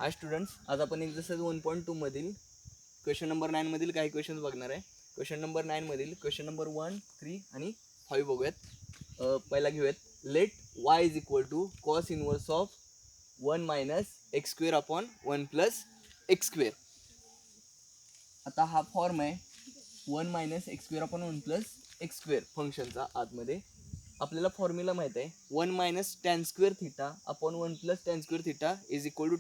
हाय students, आज आपण exercise 1.2 मधील क्वेश्चन नंबर 9 मधील काही क्वेश्चन्स बघणार आहे. क्वेश्चन नंबर 9 मधील क्वेश्चन नंबर 1, 3 आणि 5 बघूयात. पहिला घेऊयात. Let y is equal to cos inverse of 1 minus x square upon 1 plus x square. आता हा फॉर्म आहे 1 minus x square upon 1 plus x square फंक्शनचा. आतमध्ये आपल्याला फॉर्म्युला माहित आहे 1 minus tan square theta upon 1 plus tan square theta is equal to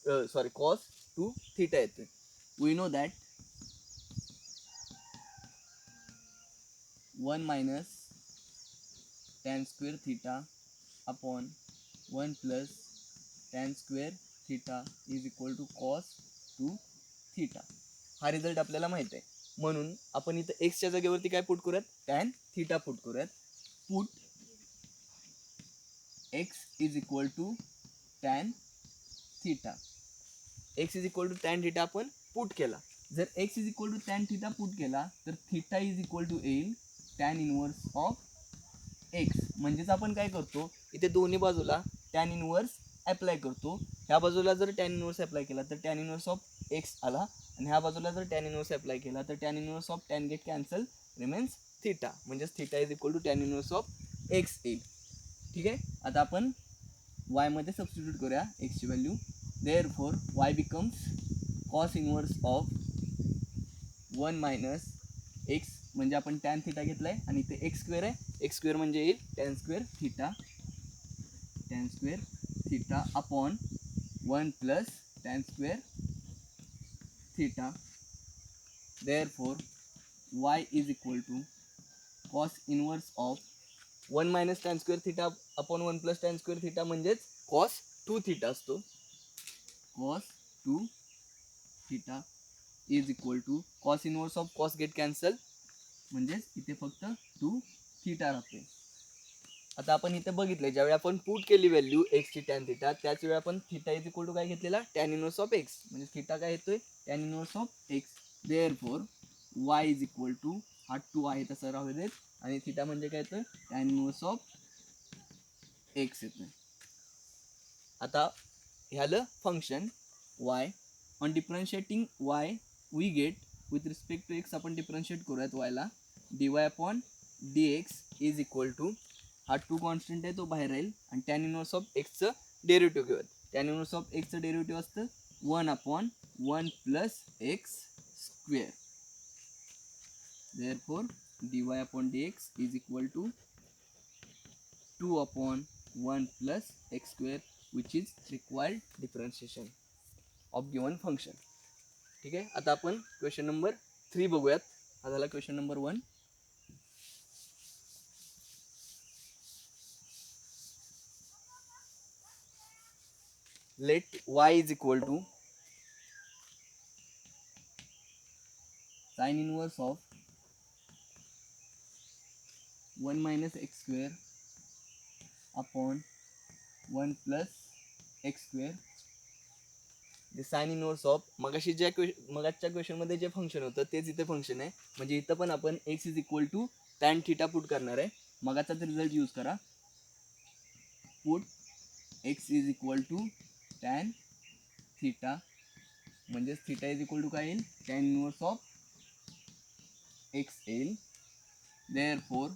cos 2 theta येते. We know that 1 minus tan square theta upon 1 plus tan square theta is equal to cos 2 theta. हा result आपल्याला माहित आहे, म्हणून आपण इथं एक्सच्या जागेवरती काय पुट करूयात, टॅन थिटा पुट करूयात. Put x is equal to tan theta. X is equal to tan theta आपण पुट केला. जर x is equal to tan theta put केला तर थिटा इज इक्वल टू येईल टॅन इनवर्स ऑफ एक्स. म्हणजेच आपण काय करतो, इथे दोन्ही बाजूला टॅन इनवर्स अप्लाय करतो. ह्या बाजूला जर टॅन इनवर्स अप्लाय केला तर टॅन इनवर्स ऑफ एक्स आला, आणि ह्या बाजूला जर टॅन इनवर्स अप्लाय केला तर tan inverse of tan get cancel, remains theta. म्हणजेच theta is equal to tan inverse of x येईल. ठीक आहे. आता आपण वाय मध्ये सबस्टिट्यूट करूया एक्सची value. Therefore y becomes cos inverse of 1 minus x, म्हणजे आपण टॅन थिटा घेतलाय आणि इथे एक्स स्क्वेअर आहे. एक्स स्क्वेअर म्हणजे येईल tan square theta upon 1 plus tan square theta. Therefore y is equal to cos inverse of 1 minus tan square theta upon 1 plus tan square theta म्हणजेच cos 2 theta असतो. cos 2 theta is equal to cos inverse of cos get cancel, म्हणजेच इथे फक्त 2 theta राहते. आता आपण इथे बघितले, ज्यावेळी आपण पुट केली व्हॅल्यू एक्स ची टॅन थिटा, त्याच वेळी आपण थिटा इज इक्वल टू काय घेतलेला, टॅन इनवर्स ऑफ एक्स. म्हणजे थिटा काय येतोय, tan inverse of x. Therefore y is equal to, हा 2 आहे तसं राहू देत, आणि थिटा म्हणजे काय येतोय, टॅन इनवर्स ऑफ एक्स येतोय. आता ह्याला function y on differentiating y we get with respect to x. आपण डिफरन्शिएट करूयात y ला. dy upon dx is equal to, हा 2 कॉन्स्टंट आहे तो बाहेर राहील, आणि टॅन इनवर्स ऑफ एक्सचं डेरिव्हेटिव्ह घेऊयात. टॅन इनवर्स ऑफ एक्सचं डेरिव्हेटिव्ह असतं 1 upon 1 plus x square. Therefore dy upon dx is equal to 2 upon 1 plus x square, which is required differentiation of given function. ठीक आहे. आता आपण क्वेश्चन नंबर 3 बघूयात. हा झाला question number 1. Let y is equal to sine inverse of 1 minus x square upon 1 plus x square. ते sine inverse of मगाशी मगाच्या क्वेश्चन मध्ये जे फंक्शन होतं तेच इथे फंक्शन आहे. म्हणजे इथं पण आपण x is equal to tan theta put करणार आहे. मगाचा रिझल्ट यूज करा. Put x is equal to tan theta, म्हणजेच थिटा इज इक्वल टू काय येईल, टॅन इनवर्स ऑफ एक्स येईल. Therefore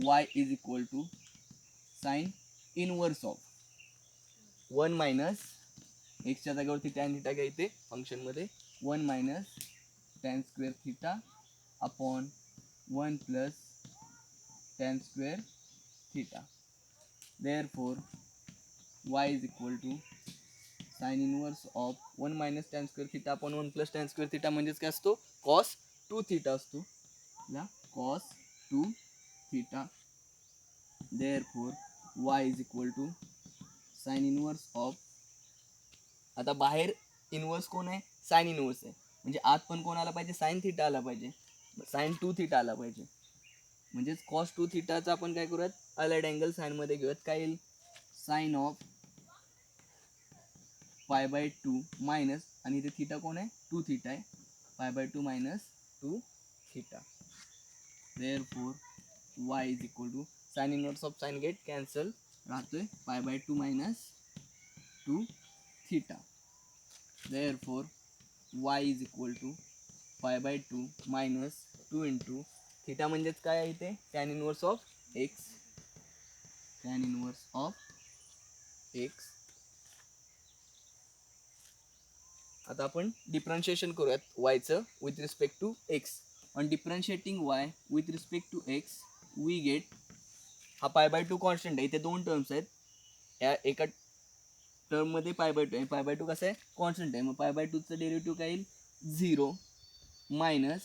y is equal to sine inverse of 1 minus एक्सच्या जागेवरती टॅन थिटा घ्यायचे फंक्शनमध्ये, 1 minus tan square theta upon 1 plus tan square theta. Therefore y is equal to sine inverse of 1 minus tan square theta upon 1 plus tan square theta म्हणजेच काय असतो, cos 2 theta असतो. Cos 2 theta. Therefore y is equal to sine inverse of, आता बाहेर inverse कोण आहे, sine inverse आहे, म्हणजे आत पण कोण आला पाहिजे, साइन थिटा आला पाहिजे, साइन 2 थिटा आला पाहिजे. म्हणजेच कॉस 2 थिटाचा आपण काय करूयात, अलाइड अँगल साइन मध्ये घेऊयात. काय येईल, sine of pi by 2 minus, आणि इथे थिटा कोण आहे, 2 थिटा आहे, pi by 2 minus 2 theta. Therefore y is equal to sine inverse of sine get cancel, राहतोय pi by 2 minus 2 theta. Therefore y is equal to pi by 2 minus 2 into theta म्हणजेच काय आहे इथे tan inverse of x, tan inverse of x. आता आपण differentiation करूयात y चं with respect to x. On differentiating y with respect to x we get, हा pi by 2 constant आहे, इथे दोन टर्म्स आहेत, या एका टर्ममध्ये पाय बाय 2 आहे, पाय बाय 2 कसं आहे कॉन्स्टंट आहे, मग पाय बाय 2चं डेरिव्हेटिव्ह काय येईल 0 minus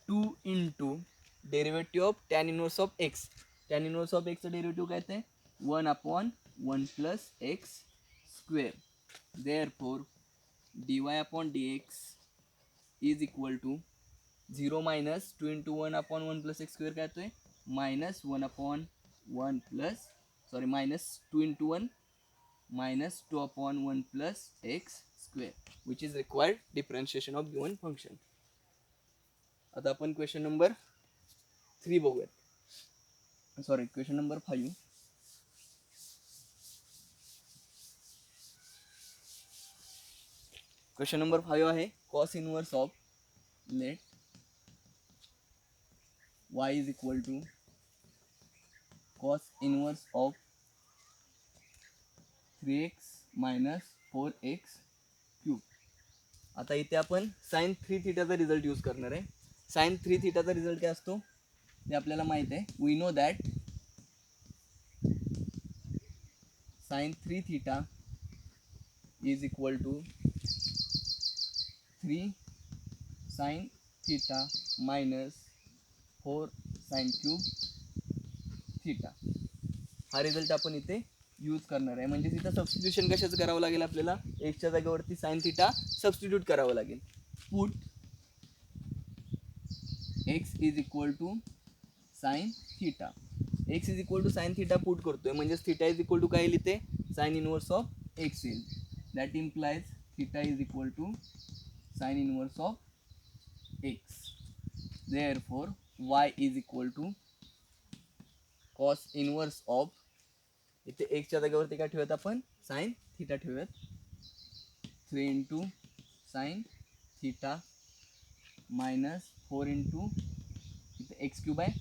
2 into derivative of tan inverse of x. Tan inverse of एक्सचं डेरिव्हेटिव्ह काय आहे 1/1 plus x square. Therefore dy upon dx is equal to 0 minus 2 into 1/1 plus x square काय येतोय minus 1/1 plus minus 2 into 1 minus 2/1 plus x square, which is required differentiation of given function. आता आपण question number 3 बघूयात, question number 5. Question number 5 आहे cos inverse of, let y is equal to cos inverse of 3x minus 4x cube. आता इथे आपण sign 3 थीटाचा result use करणार आहे. Sine 3 थीटाचा result काय असतो ते आपल्याला माहित आहे. We know that sine 3 theta is equal to 3 sine theta minus 4 sine cube theta. हा रिझल्ट आपण इथे यूज करणार आहे. म्हणजे तिथं सबस्टिट्यूशन कशाचं करावं लागेल आपल्याला, एक्सच्या जागेवरती साइन थीटा सबस्टिट्यूट करावं लागेल. Put x is equal to sine theta, x is equal to sine theta put करतोय, म्हणजेच थीटा इज इक्वल टू काय येईल इथे साइन इनवर्स ऑफ एक्स येईल. That implies theta is equal to sine inverse of x. Therefore y is equal to cos inverse of, इथे एक्सच्या जागेवरती काय ठेवूयात आपण साइन थीटा ठेवूयात, 3 into sine theta minus 4 into इथे एक्स क्यूब आहे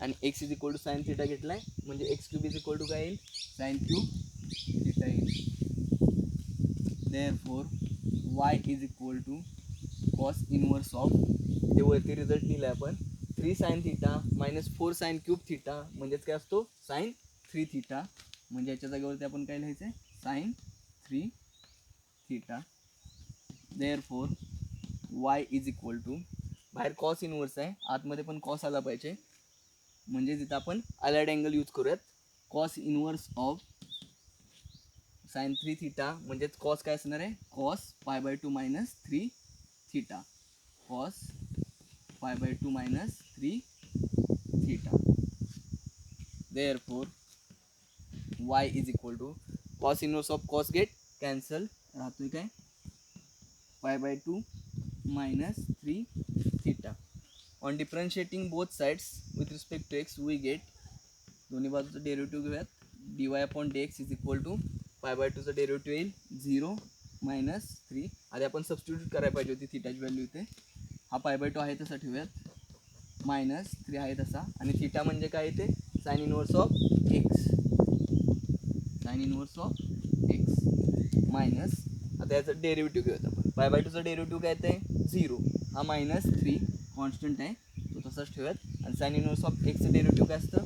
आणि x is equal to sine theta घेतला आहे, म्हणजे x cube is equal to काय येईल साइन क्यूब थीटा येईल. Therefore y is equal to cos inverse of, इथे वरती रिझल्ट लिहिला आहे आपण 3 sine theta minus 4 sine cube theta, म्हणजेच काय असतो साइन 3 थीटा, म्हणजे याच्या जागेवरती आपण काय लिहायचं आहे sine 3 theta. Therefore y is equal to, बाहेर कॉस इनवर्स आहे, आतमध्ये पण कॉस आला पाहिजे, म्हणजे तिथं आपण अलाइड अँगल यूज करूयात. Cos inverse of sine 3 theta म्हणजेच कॉस काय असणार आहे cos pi by 2 minus 3 theta, cos pi by 2 minus 3 theta. Therefore y is equal to cos inverse of cos get cancel, राहतोय काय pi by 2 minus 3 theta. On differentiating both sides with respect to x we get, दोन्ही बाजूचं derivative घेऊयात, dy upon dx is equal to pi by 2चं derivative येईल 0 minus 3. आधी आपण substitute करायला पाहिजे होती थीटाची व्हॅल्यू इथे, हा पाय बाय 2 आहे तसा ठेवूयात, मायनस 3 आहे तसा, आणि थीटा म्हणजे काय येते sign inverse of x, sign inverse of x minus, आता याचं डेरिव्हेटिव्ह घेऊयात आपण, पाय बाय 2चं डेरिव्हेटिव्ह काय येते 0, हा मायनस 3 कॉन्स्टंट आहे तो तसाच ठेवूयात, आणि साइन इनवर्स ऑफ एक्सचं डेरिव्हेटिव्ह काय असतं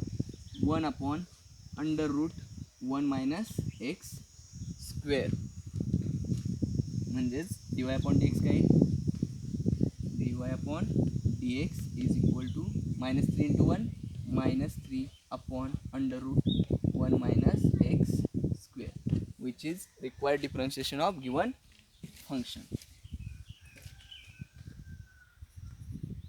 1/√1 मायनस एक्स स्क्वेअर, म्हणजेच dy अपॉन dx काय dy upon dx is equal to minus 3 into 1 minus 3 upon √1 minus x square, which is required differentiation of given function.